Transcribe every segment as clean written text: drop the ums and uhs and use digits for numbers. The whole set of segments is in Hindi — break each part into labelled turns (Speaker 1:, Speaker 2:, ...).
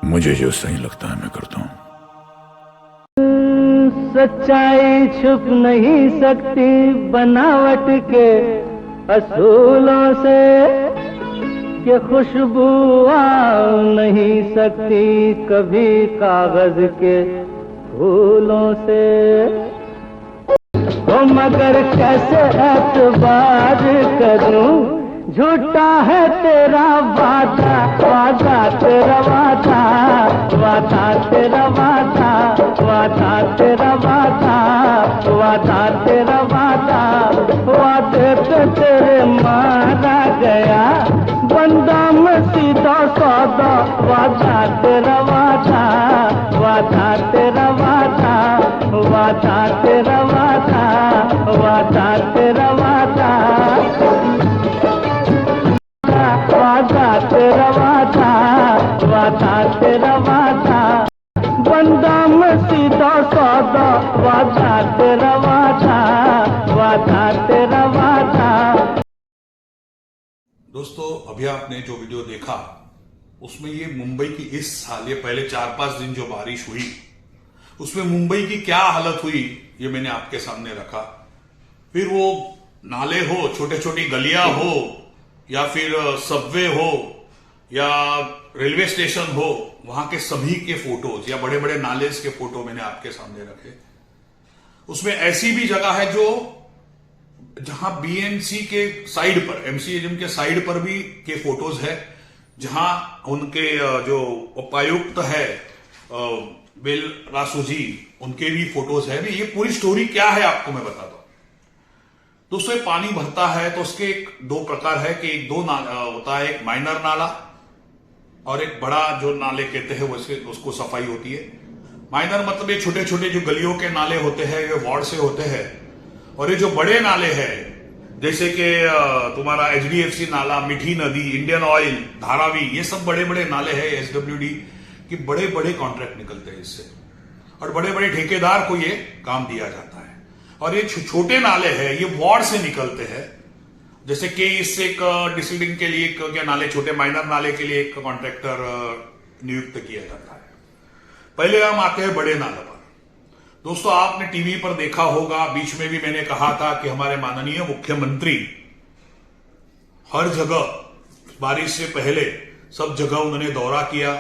Speaker 1: मुझे जो सही लगता है मैं करता हूं।
Speaker 2: सच्चाई छुप नहीं सकती बनावट के असूलों से, कि खुशबू आ नहीं सकती कभी कागज के फूलों से। तो मगर कैसे एतबार करूं, झूठा है तेरा वादा, वादा तेरा वादा, वादा तेरा वादा, वादा तेरा वादा, वादा तेरा वादा, वादे पे तेरे मारा गया बंदा में सीधा सौदा, वादा तेरा वादा, वादा तेरा वादा, वादा तेरा वादा, वादा तेरा वादा, वादा तेरा वादा, वादा तेरा वादा, बंदा में सीधा सौदा, वादा तेरा वादा, वादा तेरा वादा।
Speaker 3: दोस्तों, अभी आपने जो वीडियो देखा उसमें ये मुंबई की इस साल, ये पहले 4-5 दिन जो बारिश हुई उसमें मुंबई की क्या हालत हुई ये मैंने आपके सामने रखा। फिर वो नाले हो, छोटे छोटी गलियां हो, या फिर सबवे हो, या रेलवे स्टेशन हो, वहां के सभी के फोटोज या बड़े बड़े नाले के फोटो मैंने आपके सामने रखे। उसमें ऐसी भी जगह है जो जहां बीएमसी के साइड पर, एमसीएम के साइड पर भी के फोटोज है, जहां उनके जो उपायुक्त है बेल रासू जी, उनके भी फोटोज है। ये पूरी स्टोरी क्या है आपको मैं बताता हूं। दोस्तों, पानी भरता है तो उसके दो प्रकार है कि एक दो होता है, एक माइनर नाला और एक बड़ा जो नाले कहते हैं उसको सफाई होती है। माइनर मतलब ये छोटे छोटे जो गलियों के नाले होते हैं, ये वार्ड से होते हैं। और ये जो बड़े नाले हैं जैसे कि तुम्हारा एचडीएफसी नाला, मीठी नदी, इंडियन ऑयल, धारावी, ये सब बड़े बड़े नाले हैं एसडब्ल्यूडी की, बड़े बड़े कॉन्ट्रैक्ट निकलते हैं इससे और बड़े बड़े ठेकेदार को ये काम दिया जाता है। और ये छोटे नाले हैं, ये वार्ड से निकलते हैं। जैसे कि इससे एक डिसिल्डिंग के लिए क्या नाले, छोटे माइनर नाले के लिए एक कॉन्ट्रैक्टर नियुक्त किया जाता है। पहले हम आते हैं बड़े नाले पर। दोस्तों, आपने टीवी पर देखा होगा, बीच में भी मैंने कहा था कि हमारे माननीय मुख्यमंत्री हर जगह बारिश से पहले सब जगह उन्होंने दौरा किया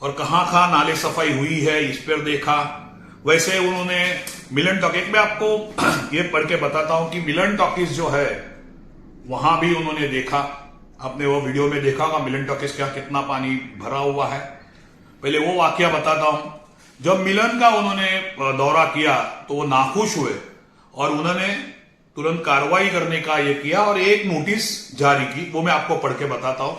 Speaker 3: और कहां कहां नाले सफाई हुई है इस पर देखा। वैसे उन्होंने मिलन टॉकीज में, आपको ये पढ़ के बताता हूं कि मिलन टॉकीज जो है वहां भी उन्होंने देखा। आपने वो वीडियो में देखा होगा मिलन टॉकीज क्या कितना पानी भरा हुआ है। पहले वो वाकया बताता हूं। जब मिलन का उन्होंने दौरा किया तो वो नाखुश हुए और उन्होंने तुरंत कार्रवाई करने का ये किया और एक नोटिस जारी की, वो मैं आपको पढ़ के बताता हूं।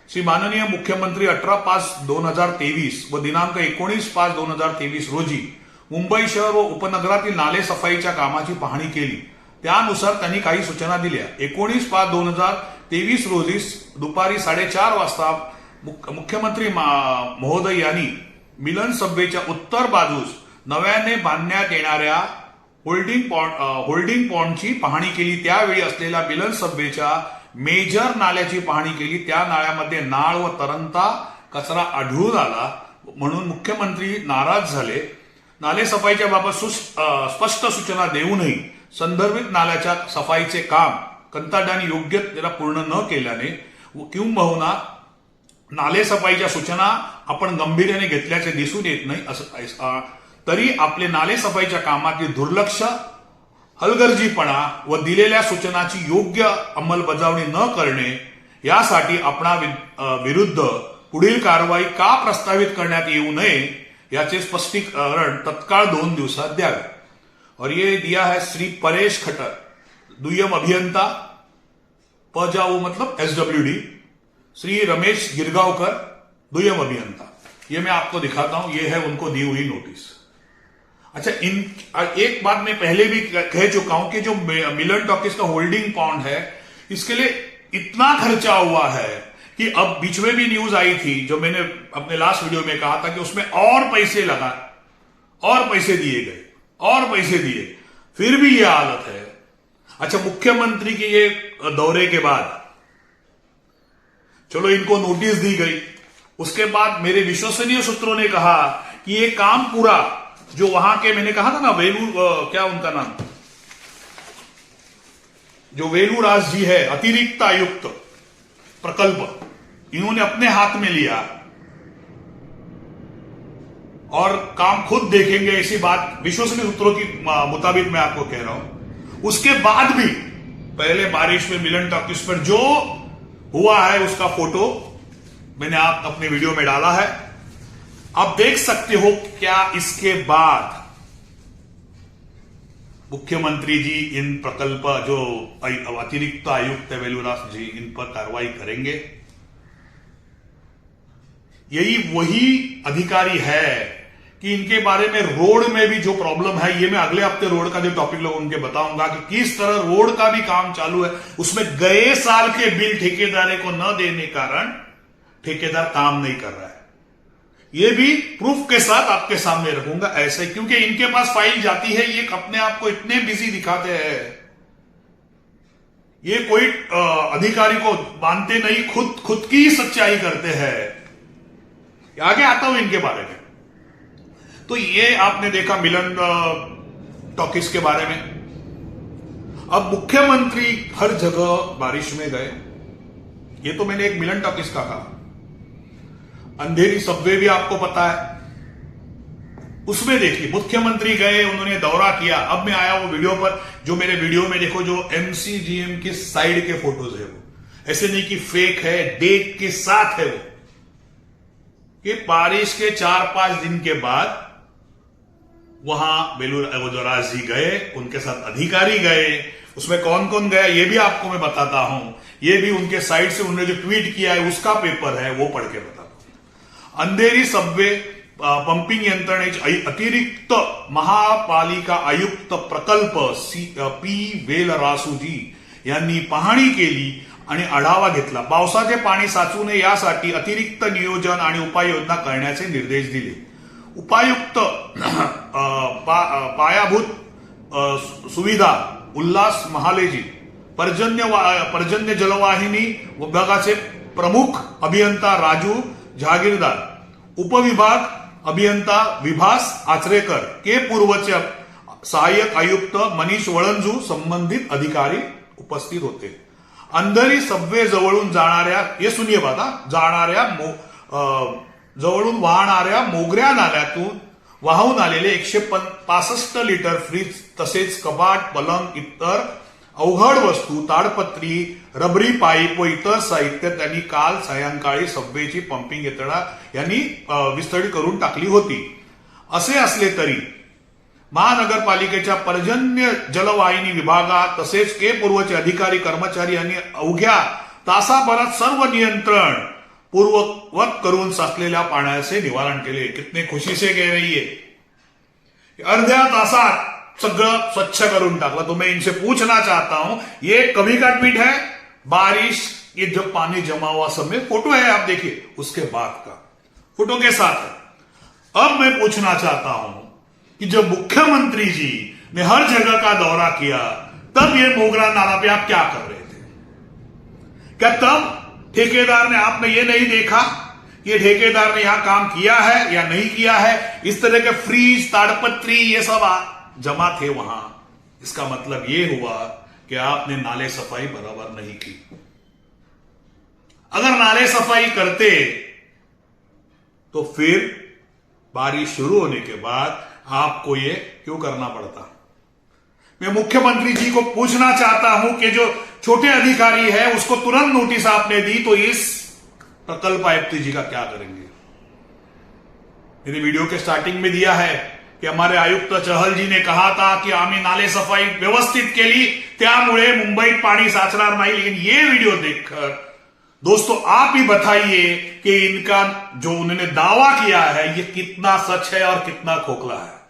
Speaker 3: श्री माननीय मुख्यमंत्री 18/5/2023 व दिनांक 19/5/2023 रोजी मुंबई शहर व उपनगरातील नाले सफाईच्या कामाची पाहणी केली। त्यानुसार त्यांनी काही सूचना दिल्या। 19/5/2023 रोजी दुपारी 4:30 वाजता मुख्यमंत्री महोदय यांनी मिलन सबवेच्या उत्तर बाजूस नव्याने बांधण्यात येणाऱ्या होल्डिंग पॉन्डची पाहणी केली। त्यावेळी असलेल्या मिलन सबवेच्या मेजर नाल्याची पाहणी केली। त्या नाल्यामध्ये नाळ व तरंगता कचरा आढळून आला म्हणून मुख्यमंत्री नाराज झाले। नाले सफाईच्या बाबत स्पष्ट सूचना देऊनही संदर्भित नाल्याच्या सफाईचे काम कंत्राटदाराने योग्य पूर्ण न केल्याने किंबहुना नाले सफाईच्या सूचना आपण गंभीर्याने घेतल्याचे दिसून येत नाही। तरी आपले नाले सफाईच्या कामातील दुर्लक्ष, हलगर्जीपणा व दिलेल्या सूचनाची योग्य अंमलबजावणी न करणे यासाठी आपणा विरुद्ध पुढील कारवाई का प्रस्तावित करण्यात येऊ नये याचे स्पष्टीकरण तत्काळ 2 दिवसात द्यावे। और ये दिया है श्री परेश खट्टर, दुय्यम अभियंता, पजाऊ मतलब एसडब्ल्यूडी, श्री रमेश गिरगांवकर, दुय्यम अभियंता। ये मैं आपको दिखाता हूं, ये है उनको दी हुई नोटिस। अच्छा, एक बात मैं पहले भी कह चुका हूं कि जो मिलन टॉकीज का होल्डिंग पॉन्ड है, इसके लिए इतना खर्चा हुआ है कि अब बीच में भी न्यूज आई थी, जो मैंने अपने लास्ट वीडियो में कहा था कि उसमें और पैसे लगा और पैसे दिए गए और पैसे दिए, फिर भी यह हालत है। अच्छा, मुख्यमंत्री के ये दौरे के बाद चलो इनको नोटिस दी गई, उसके बाद मेरे विश्वसनीय सूत्रों ने कहा कि ये काम पूरा जो वहां के, मैंने कहा था ना क्या उनका नाम, जो वेलुराज जी है अतिरिक्त आयुक्त प्रकल्प, इन्होंने अपने हाथ में लिया और काम खुद देखेंगे, ऐसी बात विश्वसनीय सूत्रों की मुताबिक मैं आपको कह रहा हूं। उसके बाद भी पहले बारिश में मिलन टॉकीज पर जो हुआ है उसका फोटो मैंने आप अपने वीडियो में डाला है, आप देख सकते हो। क्या इसके बाद मुख्यमंत्री जी इन प्रकल्प जो अतिरिक्त आयुक्त है वेलुराज जी, इन पर कार्रवाई करेंगे? यही वही अधिकारी है कि इनके बारे में रोड में भी जो प्रॉब्लम है, ये मैं अगले हफ्ते रोड का जो टॉपिक लोग उनके बताऊंगा कि किस तरह रोड का भी काम चालू है। उसमें गए साल के बिल ठेकेदार को न देने कारण ठेकेदार काम नहीं कर रहा है। ये भी प्रूफ के साथ आपके सामने रखूंगा ऐसे, क्योंकि इनके पास फाइल जाती है, ये अपने आप को इतने बिजी दिखाते हैं, ये कोई अधिकारी को मानते नहीं, खुद की सच्चाई करते हैं। आगे आता हूं इनके बारे में। तो ये आपने देखा मिलन टॉकीज के बारे में। अब मुख्यमंत्री हर जगह बारिश में गए, ये तो मैंने एक मिलन टॉकीज का कहा। अंधेरी सबवे भी आपको पता है, उसमें देखिए मुख्यमंत्री गए, उन्होंने दौरा किया। अब मैं आया वो वीडियो पर, जो मेरे वीडियो में देखो, जो एमसीजीएम की साइड के फोटोज है, वो ऐसे नहीं कि फेक है, डेट के साथ है वो, कि बारिश के 4-5 दिन के बाद वहां वेलुराज जी गए, उनके साथ अधिकारी गए। उसमें कौन कौन गया ये भी आपको मैं बताता हूं, ये भी उनके साइड से उन्होंने जो ट्वीट किया है उसका पेपर है, वो पढ़ के बताता हूं। अंधेरी सबवे पंपिंग यंत्रणेचे अतिरिक्त महापालिका आयुक्त प्रकल्प पी वेलरासूजी यांनी पाहणी केली आणि आढावा घेतला। पावसाचे पाणी साचू नये यासाठी अतिरिक्त नियोजन आणि उपाययोजना करण्याचे निर्देश दिले। उपायुक्त पायाभूत सुविधा उल्हास महालेजी, पर्जन्य जलवाहिनी विभागाचे प्रमुख अभियंता राजू जहागीरदार, उपविभाग अभियंता विभास आचरेकर, के पूर्वचे सहाय्यक आयुक्त मनीष वळंजू, संबंधित अधिकारी उपस्थित होते। अंधेरी सबवे जवळून जाणाऱ्या, हे सुनिये बाता, जाणाऱ्या जवळून वाहणाऱ्या मोगऱ्या नाल्यातून वाहून आलेले 165 लिटर फ्रीज, तसेच कपाट, पलंग, इतर अवघड वस्तू, ताडपत्री, रबरी पाईप व इतर साहित्य त्यांनी काल सायंकाळी सबवेची पंपिंग यंत्रणा यांनी विस्तारित करून टाकली होती। असे असले तरी महानगरपालिकेच्या पर्जन्य जलवाहिनी विभागात तसेच के पूर्वचे अधिकारी कर्मचारी यांनी अवघ्या तासाभरात सर्व नियंत्रण पूर्ववत करून साचलेल्या पाण्याचे निवारण केले। कितने खुशी से कह रही है, अर्ध्या तासात सगळं स्वच्छ करून टाकला। तो मैं इनसे पूछना चाहता हूं, ये कभी का ट्वीट है, बारिश ये जब पानी जमा हुआ समय फोटो है, आप देखिए उसके बाद का फोटो के साथ है। अब मैं पूछना चाहता हूं कि जब मुख्यमंत्री जी ने हर जगह का दौरा किया, तब ये मोगरा नाला पे आप क्या कर रहे थे? क्या तब ठेकेदार ने, आपने ये नहीं देखा ये ठेकेदार ने यहां काम किया है या नहीं किया है? इस तरह के फ्रीज, ताड़पत्री ये सब जमा थे वहां। इसका मतलब ये हुआ कि आपने नाले सफाई बराबर नहीं की। अगर नाले सफाई करते तो फिर बारिश शुरू होने के बाद आपको ये क्यों करना पड़ता? मैं मुख्यमंत्री जी को पूछना चाहता हूं कि जो छोटे अधिकारी है उसको तुरंत नोटिस आपने दी, तो इस प्रकल्प आयुक्त जी का क्या करेंगे? मैंने वीडियो के स्टार्टिंग में दिया है की हमारे आयुक्त चहल जी ने कहा था कि आम्ही नाले सफाई व्यवस्थित केली, त्यामुळे मुंबईत पाणी साचणार नाही। लेकिन ये वीडियो देखकर दोस्तों आप ही बताइए कि इनका जो उन्होंने दावा किया है ये कितना सच है और कितना खोखला है।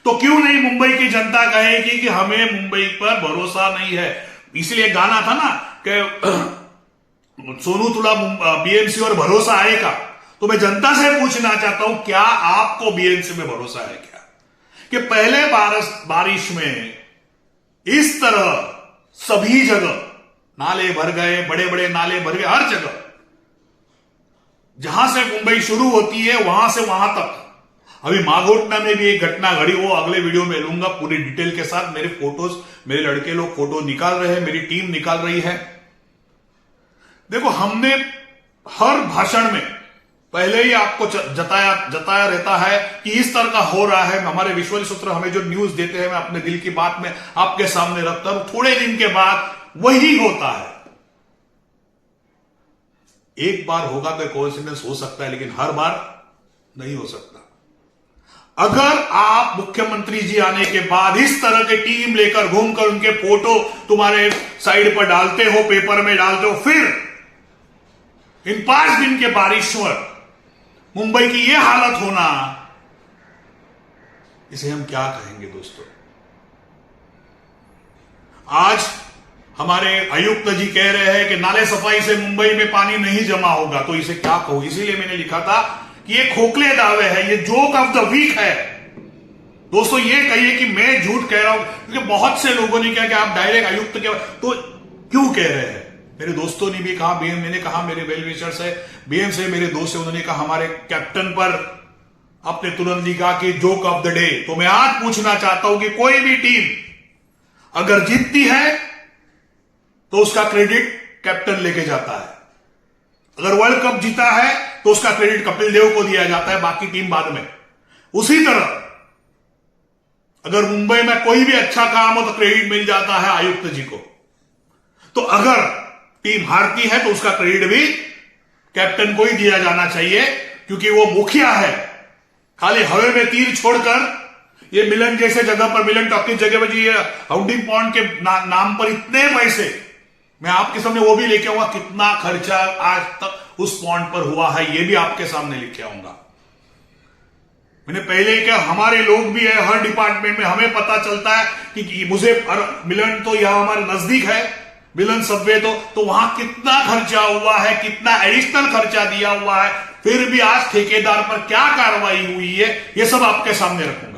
Speaker 3: तो क्यों नहीं मुंबई की जनता कहेगी कि हमें मुंबई पर भरोसा नहीं है? इसलिए गाना था ना कि सोनू तुला बीएमसी और भरोसा है का? तो मैं जनता से पूछना चाहता हूं, क्या आपको बीएमसी में भरोसा है क्या कि पहले बारिश में इस तरह सभी जगह नाले भर गए, बड़े बड़े नाले भर गए हर जगह, जहां से मुंबई शुरू होती है वहां से वहां तक। अभी माघोटना में भी एक घटना घड़ी, वो अगले वीडियो में लूंगा पूरी डिटेल के साथ। मेरे फोटोज, मेरे लड़के लोग फोटो निकाल रहे हैं, मेरी टीम निकाल रही है। देखो, हमने हर भाषण में पहले ही आपको जताया रहता है कि इस तरह का हो रहा है। हमारे विश्वल सूत्र हमें जो न्यूज देते हैं, मैं अपने दिल की बात में आपके सामने रखता हूं। थोड़े दिन के बाद वही होता है। एक बार होगा तो कोइंसिडेंस हो सकता है, लेकिन हर बार नहीं हो सकता। अगर आप मुख्यमंत्री जी आने के बाद इस तरह की टीम लेकर घूमकर उनके फोटो तुम्हारे साइड पर डालते हो, पेपर में डालते हो, फिर इन 5 दिन के बारिश में मुंबई की यह हालत होना, इसे हम क्या कहेंगे दोस्तों। आज हमारे आयुक्त जी कह रहे हैं कि नाले सफाई से मुंबई में पानी नहीं जमा होगा, तो इसे क्या कहूं। इसीलिए मैंने लिखा था कि ये खोखले दावे हैं, ये जोक ऑफ द वीक है। दोस्तों, ये कहिए कि मैं झूठ कह रहा हूं, क्योंकि बहुत से लोगों ने कहा कि आप डायरेक्ट आयुक्त के, तो क्यों कह रहे हैं। मेरे दोस्तों ने भी कहा, बीएम मैंने कहा, मेरे वेल विशर्स है बीएम से, मेरे दोस्त है, उन्होंने कहा हमारे कैप्टन पर आपने तुरंत लिखा कि जोक ऑफ द डे। तो मैं आज पूछना चाहता हूं कि कोई भी टीम अगर जीतती है तो उसका क्रेडिट कैप्टन लेके जाता है, अगर वर्ल्ड कप जीता है तो उसका क्रेडिट कपिल देव को दिया जाता है, बाकी टीम बाद में। उसी तरह अगर मुंबई में कोई भी अच्छा काम हो तो क्रेडिट मिल जाता है आयुक्त जी को। तो अगर टीम हारती है तो उसका क्रेडिट भी कैप्टन को ही दिया जाना चाहिए, क्योंकि वो मुखिया है। खाली हवे में तीर छोड़कर ये मिलन जैसे जगह पर, मिलन टॉकीज जगह पर जी, हाउडिंग पॉइंट के नाम पर इतने पैसे, मैं आपके सामने वो भी लेके आऊंगा कितना खर्चा आज तक उस पॉइंट पर हुआ है, ये भी आपके सामने लेके आऊंगा। मैंने पहले क्या, हमारे लोग भी है हर डिपार्टमेंट में, हमें पता चलता है कि मुझे मिलन तो यहां हमारे नजदीक है, मिलन सबवे, तो वहां कितना खर्चा हुआ है, कितना एडिशनल खर्चा दिया हुआ है, फिर भी आज ठेकेदार पर क्या कार्रवाई हुई है, ये सब आपके सामने रखूंगा।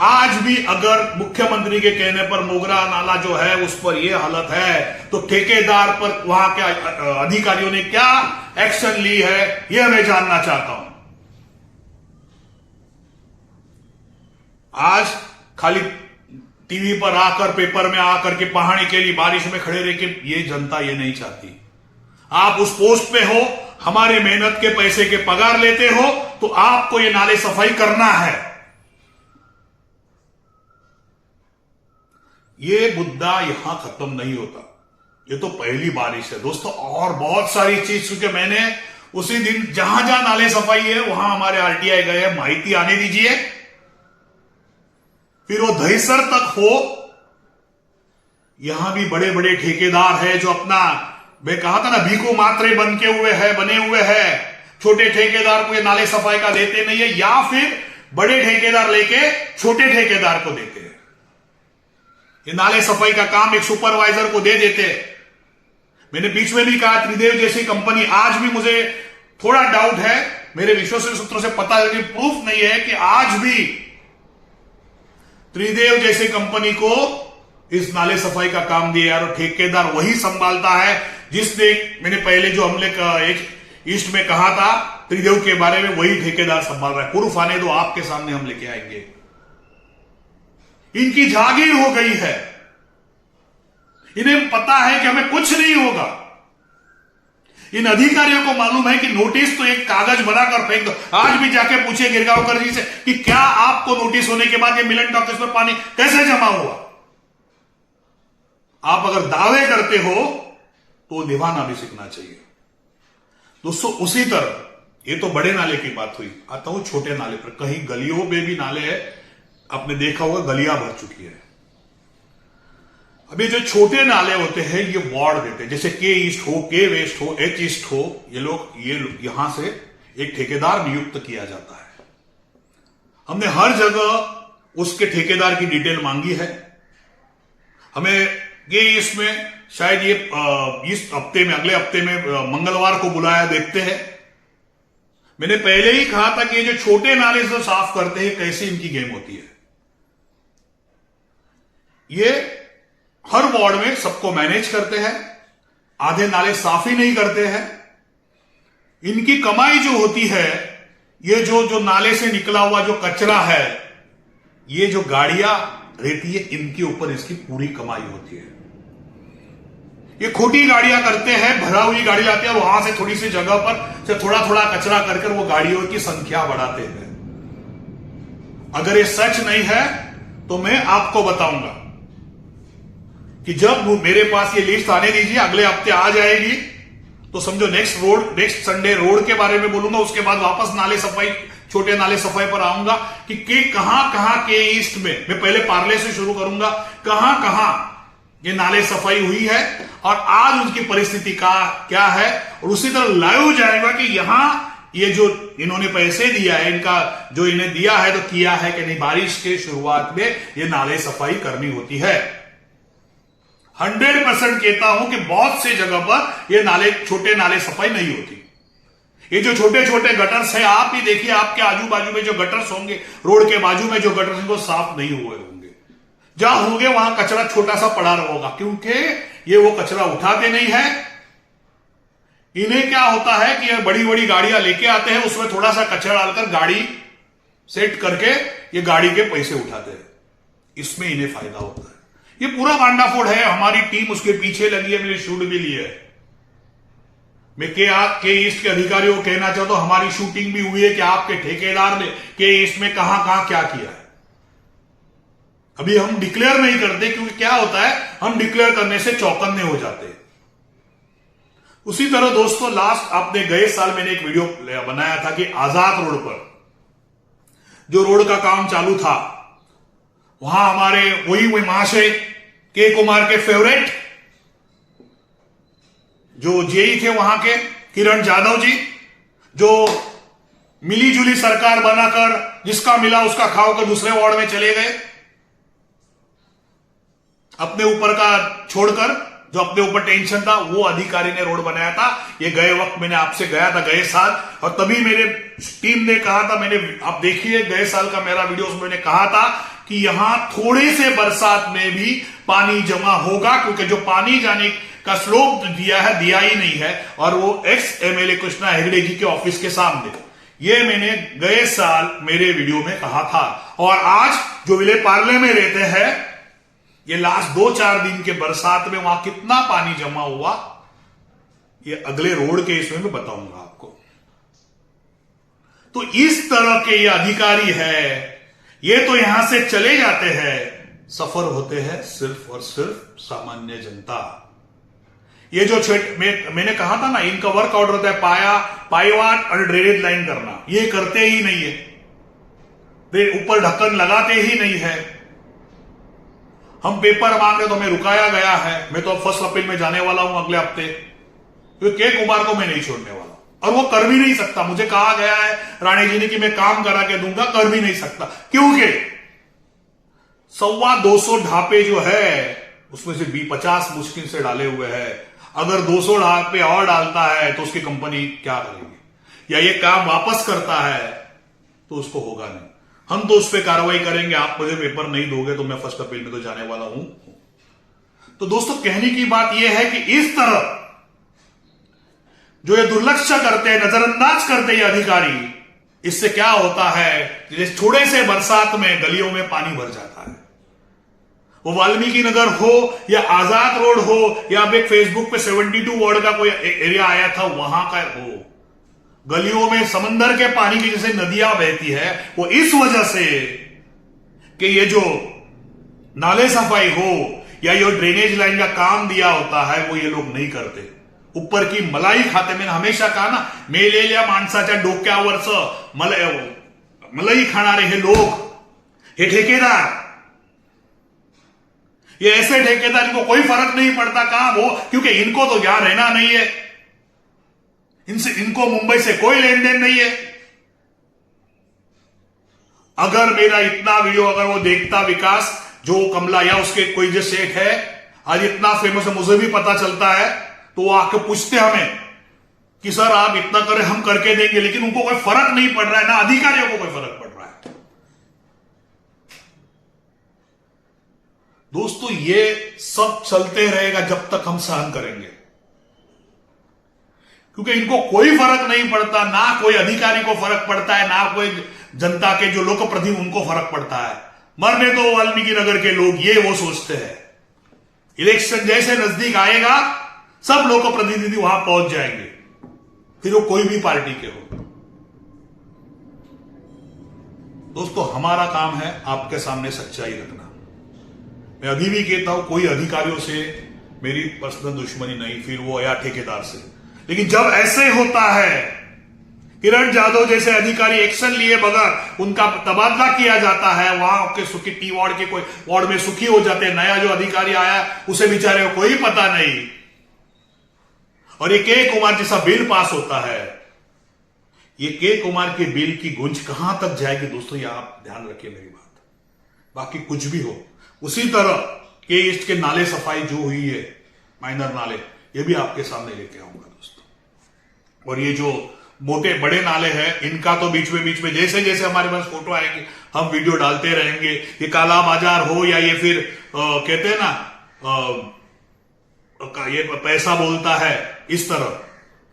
Speaker 3: आज भी अगर मुख्यमंत्री के कहने पर मोगरा नाला जो है उस पर यह हालत है, तो ठेकेदार पर वहां के अधिकारियों ने क्या एक्शन ली है, यह मैं जानना चाहता हूं। आज खाली टीवी पर आकर, पेपर में आकर के पहाड़ी के लिए बारिश में खड़े रह के, ये जनता ये नहीं चाहती। आप उस पोस्ट पे हो, हमारे मेहनत के पैसे के पगार लेते हो, तो आपको ये नाले सफाई करना है। ये मुद्दा यहां खत्म नहीं होता, ये तो पहली बारिश है दोस्तों। और बहुत सारी चीज, क्योंकि मैंने उसी दिन जहां जहां नाले सफाई है वहां हमारे आरटीआई गए, माहिती आने दीजिए, फिर वो दहीसर तक हो। यहां भी बड़े बड़े ठेकेदार है जो अपना, मैं कहा था ना, भीखू मात्रे बने हुए हैं। छोटे ठेकेदार को ये नाले सफाई का देते नहीं है, या फिर बड़े ठेकेदार लेके छोटे ठेकेदार को देते हैं। ये नाले सफाई का काम एक सुपरवाइजर को दे देते हैं। मैंने बीच में भी कहा, त्रिदेव जैसी कंपनी, आज भी मुझे थोड़ा डाउट है, मेरे विश्वसनीय सूत्रों से पता है, लेकिन प्रूफ नहीं है कि आज भी त्रिदेव जैसी कंपनी को इस नाले सफाई का काम दिया और ठेकेदार वही संभालता है जिसने, मैंने पहले जो हमले का एक ईस्ट में कहा था त्रिदेव के बारे में, वही ठेकेदार संभाल रहा है। प्रूफ आने दो, आपके सामने हम लेके आएंगे। इनकी जागीर हो गई है, इन्हें पता है कि हमें कुछ नहीं होगा। इन अधिकारियों को मालूम है कि नोटिस तो एक कागज बनाकर फेंक दो। आज भी जाके पूछिए गिरगांवकर जी से कि क्या आपको नोटिस होने के बाद ये मिलन टॉकीज में पानी कैसे जमा हुआ। आप अगर दावे करते हो तो निभाना भी सीखना चाहिए दोस्तों। उसी तरह ये तो बड़े नाले की बात हुई, आता हूं छोटे नाले पर। कहीं गलियों में भी नाले है, आपने देखा होगा गलियां भर चुकी है। अभी जो छोटे नाले होते हैं ये वार्ड देते हैं, जैसे के ईस्ट हो, के वेस्ट हो, एच ईस्ट हो, ये यहां से एक ठेकेदार नियुक्त किया जाता है। हमने हर जगह उसके ठेकेदार की डिटेल मांगी है। हमें के ईस्ट में शायद ये इस हफ्ते में, अगले हफ्ते में मंगलवार को बुलाया, देखते हैं। मैंने पहले ही कहा था कि ये जो छोटे नाले से साफ करते हैं, कैसे इनकी गेम होती है। ये हर वार्ड में सबको मैनेज करते हैं, आधे नाले साफ ही नहीं करते हैं। इनकी कमाई जो होती है, ये जो नाले से निकला हुआ जो कचरा है, ये जो गाड़ियां रहती है, इनके ऊपर इसकी पूरी कमाई होती है। ये खोटी गाड़ियां करते हैं, भरा हुई गाड़ी लाते हैं और वहां से थोड़ी सी जगह पर से थोड़ा थोड़ा कचरा कर वो गाड़ियों की संख्या बढ़ाते हैं। अगर ये सच नहीं है तो मैं आपको बताऊंगा कि जब मेरे पास ये लिस्ट आने दीजिए, अगले हफ्ते आ जाएगी, तो समझो नेक्स्ट संडे रोड के बारे में बोलूंगा। उसके बाद वापस नाले सफाई, छोटे नाले सफाई पर आऊंगा कि कहां के ईस्ट में, मैं पहले पार्ले से शुरू करूंगा, कहां ये नाले सफाई हुई है और आज उनकी परिस्थिति क्या है, और उसी तरह लाइव जाएगा कि यहां ये जो इन्होंने पैसे दिया है, इनका जो इन्हें दिया है तो किया है कि नहीं। बारिश के शुरुआत में ये नाले सफाई करनी होती है। 100% कहता हूं कि बहुत से जगह पर ये छोटे नाले सफाई नहीं होती। ये जो छोटे छोटे गटर्स हैं, आप ही देखिए, आपके आजू बाजू में जो गटर्स होंगे, रोड के बाजू में जो गटर्स हैं, वो साफ नहीं हुए होंगे। जहां होंगे वहां कचरा छोटा सा पड़ा होगा, क्योंकि ये वो कचरा उठाते नहीं है। इन्हें क्या होता है कि ये बड़ी बड़ी गाड़ियां लेके आते हैं, उसमें थोड़ा सा कचरा डालकर गाड़ी सेट करके ये गाड़ी के पैसे उठाते हैं। इसमें इन्हें फायदा होता है। ये पूरा भांडाफोड़ है। हमारी टीम उसके पीछे लगी है, मैंने शूट भी ली है। मैं के ईस्ट के अधिकारियों को कहना चाहता हूं, हमारी शूटिंग भी हुई है कि आपके ठेकेदार ने के ईस्ट में कहां क्या किया है। अभी हम डिक्लेयर नहीं करते, क्योंकि क्या होता है, हम डिक्लेयर करने से चौकन्ने हो जाते हैं। उसी तरह दोस्तों, लास्ट आपने गए साल मैंने एक वीडियो बनाया था कि आजाद रोड पर जो रोड का काम चालू था, वहां हमारे वही महाशय के कुमार के फेवरेट जो जेई थे वहां के किरण जाधव जी, जो मिली जुली सरकार बनाकर जिसका मिला उसका खाओकर दूसरे वार्ड में चले गए, अपने ऊपर का छोड़कर। जो अपने ऊपर टेंशन था, वो अधिकारी ने रोड बनाया था। ये गए वक्त मैंने आपसे गया था गए साल, और तभी मेरे टीम ने कहा था, आप देखिए गए साल का मेरा वीडियो, उसमें मैंने कहा था कि यहां थोड़े से बरसात में भी पानी जमा होगा, क्योंकि जो पानी जाने का स्लोप दिया ही नहीं है, और वो एक्स एमएलए कृष्णा हेगड़े जी के ऑफिस के सामने। ये मैंने गए साल मेरे वीडियो में कहा था। और आज जो विले पार्ले में रहते हैं, ये लास्ट 2-4 दिन के बरसात में वहां कितना पानी जमा हुआ, ये अगले रोड के इसमें मैं बताऊंगा आपको। तो इस तरह के ये अधिकारी है, ये तो यहां से चले जाते हैं, सफर होते हैं सिर्फ और सिर्फ सामान्य जनता। ये जो मैंने कहा था ना, इनका वर्क ऑर्डर होता है पाईवाट और ड्रेनेज लाइन करना, ये करते ही नहीं है, ऊपर ढक्कन लगाते ही नहीं है। हम पेपर मांगे तो हमें रुकाया गया है। मैं तो अब 1 अप्रैल में जाने वाला हूं अगले हफ्ते, क्योंकि के कुमार को मैं नहीं छोड़ने वाला, और वो कर भी नहीं सकता। मुझे कहा गया है राणी जी ने कि मैं काम करा के दूंगा, कर भी नहीं सकता, क्योंकि 125 ढापे जो है उसमें से 50 मुश्किल से डाले हुए हैं। अगर 200 ढापे और डालता है तो उसकी कंपनी क्या करेगी, या ये काम वापस करता है तो उसको होगा नहीं। हम तो उस पर कार्रवाई करेंगे। आप मुझे पेपर नहीं दोगे तो मैं 1 अप्रैल में तो जाने वाला हूं। तो दोस्तों, कहने की बात यह है कि इस तरह जो ये दुर्लक्ष्य करते हैं, नजरअंदाज करते हैं ये अधिकारी, इससे क्या होता है, जैसे थोड़े से बरसात में गलियों में पानी भर जाता है। वो वाल्मीकि नगर हो या आजाद रोड हो, या अब एक फेसबुक पे 72 वार्ड का कोई एरिया आया था, वहां का हो, गलियों में समंदर के पानी की जैसे नदियां बहती है, वो इस वजह से कि ये जो नाले सफाई हो या ये ड्रेनेज लाइन का काम दिया होता है, वो ये लोग नहीं करते। ऊपर की मलाई खाते। मैंने हमेशा कहा ना, मेलेल्या माणसाच्या डोक्यावरचं मलाई खाणारे हे लोग, हे ठेकेदार, ये ऐसे ठेकेदार, इनको कोई फर्क नहीं पड़ता कहां वो, क्योंकि इनको तो यहां रहना नहीं है, इनको मुंबई से कोई लेन देन नहीं है। अगर मेरा इतना वीडियो अगर वो देखता विकास, जो कमला या उसके कोई जो सेठ है, आज इतना फेमस है, मुझे भी पता चलता है, तो वो आके पूछते हमें कि सर आप इतना करें, हम करके देंगे। लेकिन उनको कोई फर्क नहीं पड़ रहा है, ना अधिकारियों को कोई फर्क पड़ रहा है। दोस्तों, ये सब चलते रहेगा जब तक हम सहन करेंगे, क्योंकि इनको कोई फर्क नहीं पड़ता, ना कोई अधिकारी को फर्क पड़ता है, ना कोई जनता के जो लोकप्रतिनिधि उनको फर्क पड़ता है। मरने तो वाल्मीकि नगर के लोग, ये वो सोचते हैं। इलेक्शन जैसे नजदीक आएगा सब लोकप्रतिनिधि वहां पहुंच जाएंगे, फिर वो कोई भी पार्टी के हो। दोस्तों, हमारा काम है आपके सामने सच्चाई रखना। मैं अभी भी कहता हूं, कोई अधिकारियों से मेरी पर्सनल दुश्मनी नहीं, फिर वो या ठेकेदार से। लेकिन जब ऐसे होता है, किरण जाधव जैसे अधिकारी एक्शन लिए बगैर उनका तबादला किया जाता है, वहां के सुखी टी वार्ड के कोई वार्ड में सुखी हो जाते हैं, नया जो अधिकारी आया उसे बेचारे को कोई पता नहीं, और ये के कुमार जैसा बिल पास होता है, ये के कुमार के बिल की गुंज कहां तक जाएगी दोस्तों, ये आप ध्यान रखिए मेरी बात। बाकी कुछ भी हो, उसी तरह के ईस्ट के नाले सफाई जो हुई है, माइनर नाले, ये भी आपके सामने लेके आऊंगा दोस्तों। और ये जो मोटे बड़े नाले हैं, इनका तो बीच में जैसे जैसे हमारे पास फोटो आएंगे हम वीडियो डालते रहेंगे। ये काला बाजार हो या ये फिर कहते हैं ना ये पैसा बोलता है, इस तरह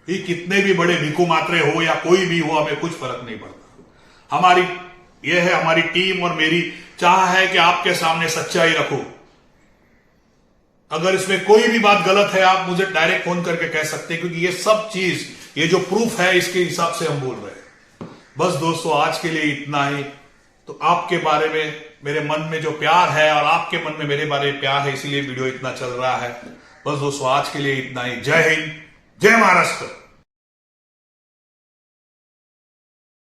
Speaker 3: ये कितने भी बड़े भिखू मात्रे हो या कोई भी हो, हमें कुछ फर्क नहीं पड़ता। हमारी ये है, हमारी टीम और मेरी चाह है कि आपके सामने सच्चाई रखो। अगर इसमें कोई भी बात गलत है, आप मुझे डायरेक्ट फोन करके कह सकते हैं, क्योंकि ये सब चीज, ये जो प्रूफ है, इसके हिसाब से हम बोल रहे हैं। बस दोस्तों, आज के लिए इतना ही। तो आपके बारे में मेरे मन में जो प्यार है और आपके मन में मेरे बारे में प्यार है, इसीलिए वीडियो इतना चल रहा है। बस दोस्तों, आज के लिए इतना ही। जय हिंद, जय महाराष्ट्र।